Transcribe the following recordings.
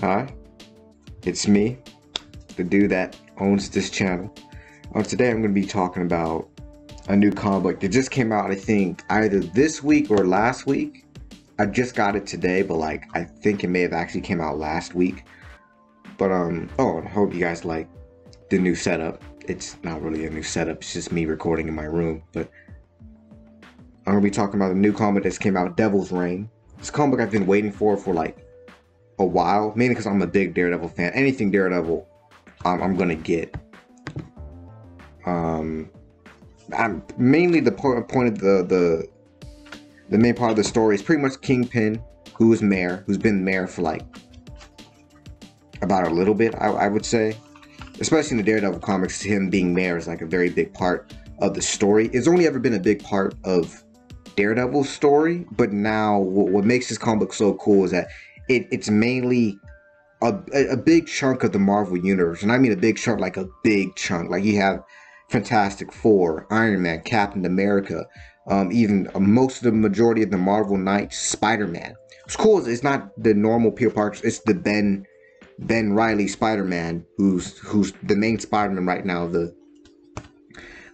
Hi, it's me, the dude that owns this channel. Today I'm going to be talking about a new comic book that just came out, I think, either this week or last week. I just got it today, but I think it may have actually came out last week. But oh, I hope you guys like the new setup. It's not really a new setup, it's just me recording in my room. But I'm going to be talking about a new comic that's came out, Devil's Reign. This comic book I've been waiting for like a while, mainly because I'm a big Daredevil fan. Anything Daredevil, I'm gonna get. I'm mainly the point of the main part of the story is pretty much Kingpin, who's been mayor for like about a little bit, I would say. Especially in the Daredevil comics, him being mayor is like a very big part of the story. It's only ever been a big part of Daredevil's story, but now what makes this comic book so cool is that it's mainly a big chunk of the Marvel universe, and I mean a big chunk, like a big chunk. Like you have Fantastic Four, Iron Man, Captain America, even most of the majority of the Marvel Knights, Spider-Man. What's cool is it's not the normal Peter Parker; it's the Ben Reilly Spider-Man, who's the main Spider-Man right now. The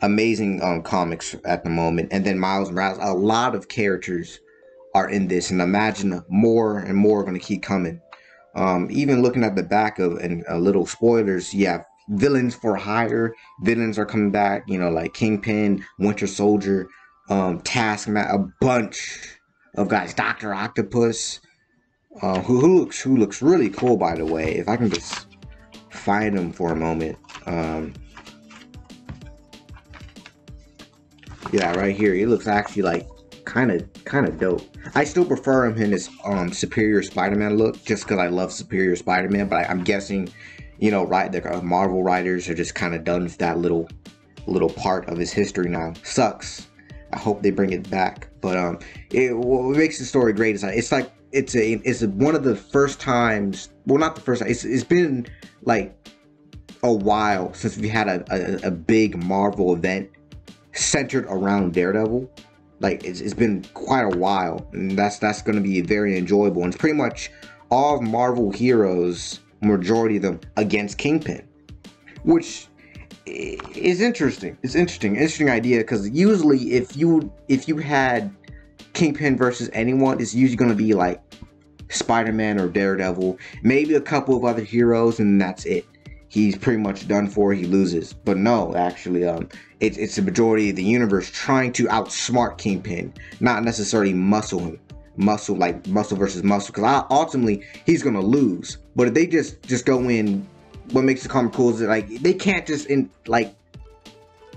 amazing comics at the moment, and then Miles Morales. A lot of characters are in this, and imagine more and more are going to keep coming. Even looking at the back of, and little spoilers, you have villains for hire. Villains are coming back, you know, like Kingpin, Winter Soldier, Taskmaster, a bunch of guys. Dr. Octopus, who looks really cool, by the way. If I can just find him for a moment. Yeah, right here. He looks actually like kind of dope. I still prefer him in his Superior Spider-Man look, just because I love Superior Spider-Man. But I'm guessing, you know, right, the Marvel writers are just kind of done with that little part of his history now. Sucks. I hope they bring it back. But what makes the story great is that it's one of the first times. Well, not the first time. It's been like a while since we had a big Marvel event centered around Daredevil. Like it's been quite a while, and that's going to be very enjoyable. And it's pretty much all of Marvel heroes, majority of them, against Kingpin, which is interesting. It's interesting idea, because usually if you had Kingpin versus anyone, it's usually going to be like Spider-Man or Daredevil, maybe a couple of other heroes, and that's it. He's pretty much done for. He loses. But no, actually, it's the majority of the universe trying to outsmart Kingpin, not necessarily muscle him. Muscle versus muscle, because ultimately he's gonna lose. But if they just go in, what makes the comic cool is that, like, they can't just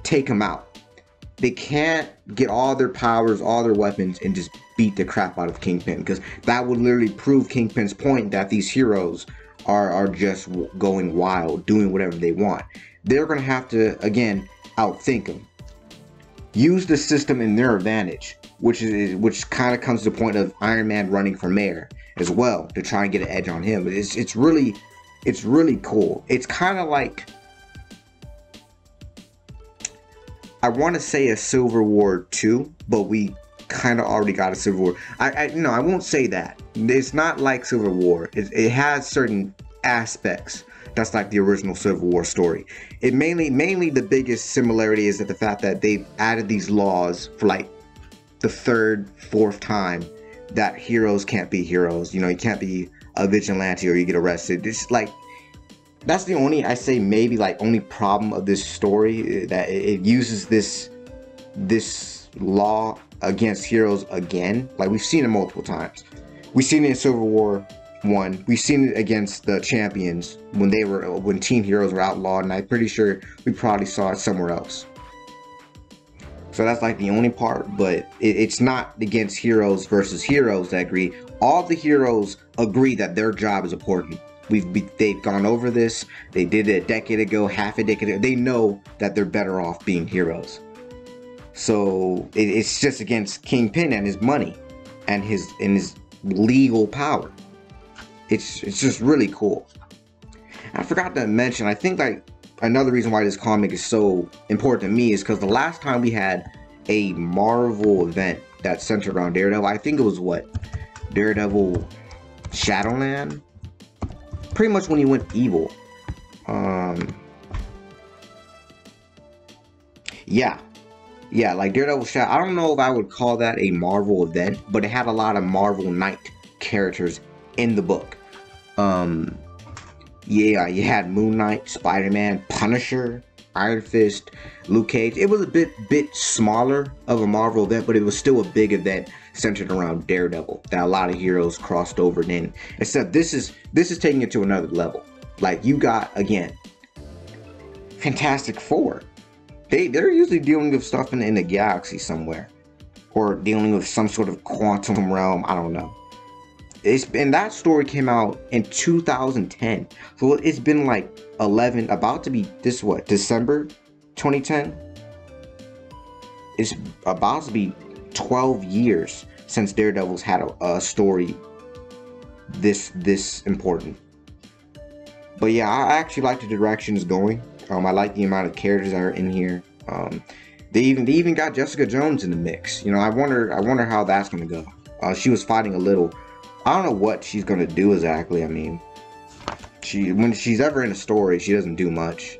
take him out. They can't get all their powers, all their weapons, and just beat the crap out of Kingpin, because that would literally prove Kingpin's point that these heroes are just going wild, doing whatever they want. They're gonna have to, again, outthink them, use the system in their advantage, which kind of comes to the point of Iron Man running for mayor as well, to try and get an edge on him. It's really cool. It's kind of like, I want to say a Civil War 2, but we kind of already got a Civil War. I won't say that. It's not like Civil War. It has certain aspects that's like the original Civil War story. It mainly the biggest similarity is that the fact that they've added these laws for like the third, fourth time, that heroes can't be heroes. You know, you can't be a vigilante or you get arrested. It's like, that's the only, I say, maybe like only problem of this story, that it uses this law against heroes again. Like, we've seen it multiple times. We've seen it in Civil War 1. We've seen it against the Champions when Team Heroes were outlawed, and I'm pretty sure we probably saw it somewhere else. So that's like the only part, but it's not against heroes versus heroes that agree. All the heroes agree that their job is important. They've gone over this. They did it a decade ago, half a decade ago. They know that they're better off being heroes. So it's just against Kingpin and his money and his legal power. It's just really cool. I forgot to mention, I think like another reason why this comic is so important to me is because the last time we had a Marvel event that centered around Daredevil, I think it was Daredevil Shadowland? pretty much when he went evil. Yeah. Yeah, like Daredevil Shadow. I don't know if I would call that a Marvel event, but it had a lot of Marvel Knight characters in the book. Yeah, you had Moon Knight, Spider-Man, Punisher, Iron Fist, Luke Cage. It was a bit smaller of a Marvel event, but it was still a big event centered around Daredevil that a lot of heroes crossed over in. Except this is taking it to another level. Like, you got, again, Fantastic Four. They're usually dealing with stuff in the galaxy somewhere, or dealing with some sort of quantum realm. I don't know. And that story came out in 2010, so it's been like 11, about to be this what, December 2010. It's about to be 12 years since Daredevil's had a story this important. But yeah, I actually like the direction it's going. I like the amount of characters that are in here. They even got Jessica Jones in the mix. You know, I wonder how that's gonna go. She was fighting a little. I don't know what she's gonna do exactly. I mean, when she's ever in a story, she doesn't do much.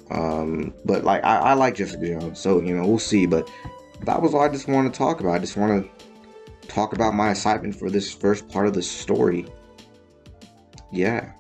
But like I like Jessica Jones, so you know, we'll see. But that was all I just want to talk about. I just want to talk about my excitement for this first part of the story. Yeah.